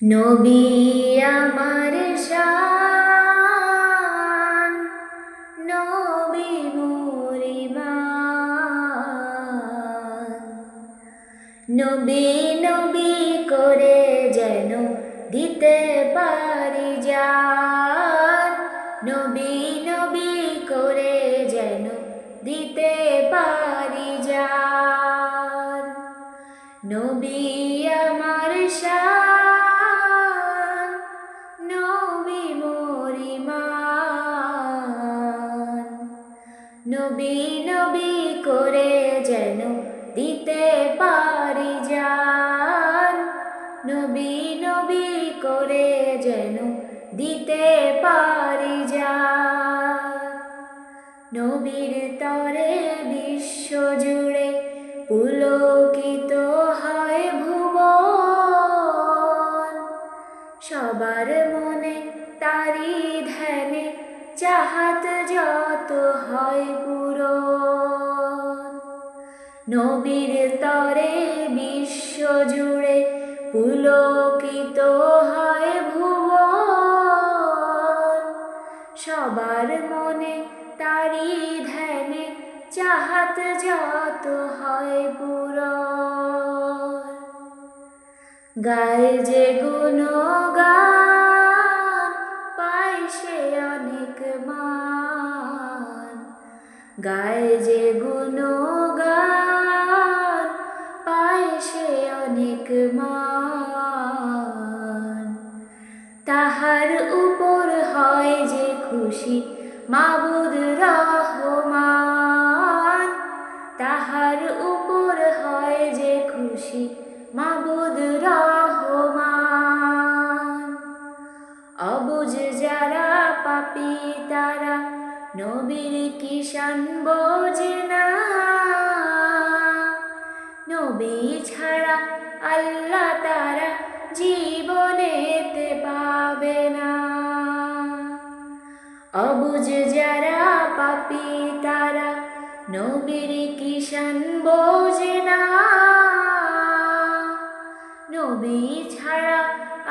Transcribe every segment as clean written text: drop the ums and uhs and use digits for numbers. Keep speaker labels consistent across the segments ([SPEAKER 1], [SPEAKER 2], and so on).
[SPEAKER 1] নবী আমার শান, নবী মোর ঈমান। নবী নবী করে যেন দিতে পারি জান, নবী নবী করে যেন দিতে পারি জান। নবী আমার শান, নবী মোর ঈমান। নবী নবী করে যেন দিতে পারি জান, নবী নবী করে যেন দিতে পারি জান। নবীর তরে বিশ্ব জুড়ে পুলকিত হয় ভুবন, সবার মনে তারি ধ্যানে চাহাত যত হয় পূরণ। নবীর তরে বিশ্ব জুড়ে পুলকিত হয় ভুবন, সবার মনে তারি ধ্যানে চাহাত যত হয় পূরণ। গায় যে গুণগান পায় সে অনেক মান, গায় যে গুণগান পায় সে অনেক মান। তাহার উপর হয় যে খুশি মাবুদ রহমান, তাহার উপর হয় যে খুশি মাবুদ রহমান। অবুঝ যারা পাপী তারা নবীর কিষান বোঝে না, নবী ছাড়া আল্লাহ তারা জীবনেতে পাবে না। অবুঝ যারা পাপী তারা নবীর কিষান বোঝে না, নবী ছাড়া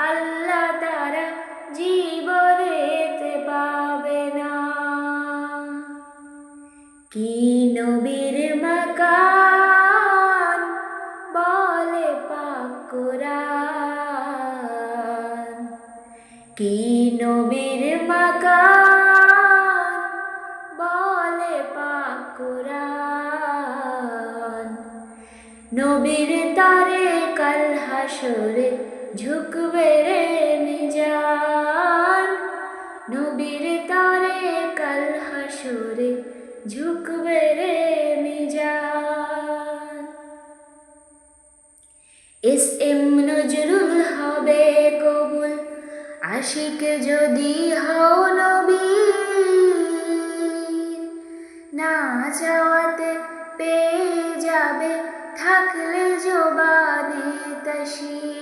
[SPEAKER 1] আল্লাহ তারা জীবনেতে পাবে না। কি নবীর মাকান বলে পাক কুরআন, কি নবীর মাকান বলে পাক কুরআন। নবীর তরে কাল হাসরে ঝুঁকবে রে মিজান, নবীর তরে কাল হাসরে ঝুঁকবে রে মিজান। এস এম নজরুল হবে কবুল আশিক যদি হও নবীর, না চাওয়াতে পেয়ে যাবে থাকলে জবানে তাসির।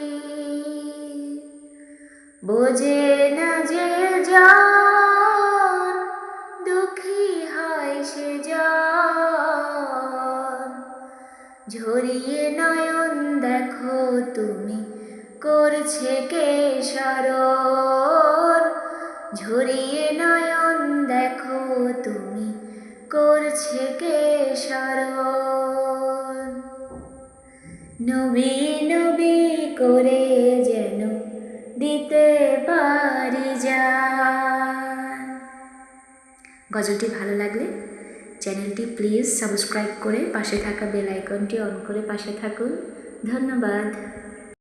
[SPEAKER 1] বোঝে না যে জন দুঃখী হয় সে জন, ঝরিয়ে নয়ন দেখো তুমি করছে কে স্মরণ, ঝরিয়ে নয়ন দেখো তুমি করছে কে স্মরণ। নবী নবী করে যেন দিতে পারি জান। গজলটি ভালো লাগলে চ্যানেলটি প্লিজ সাবস্ক্রাইব করে পাশে থাকা বেল আইকনটি অন করে পাশে থাকুন। ধন্যবাদ।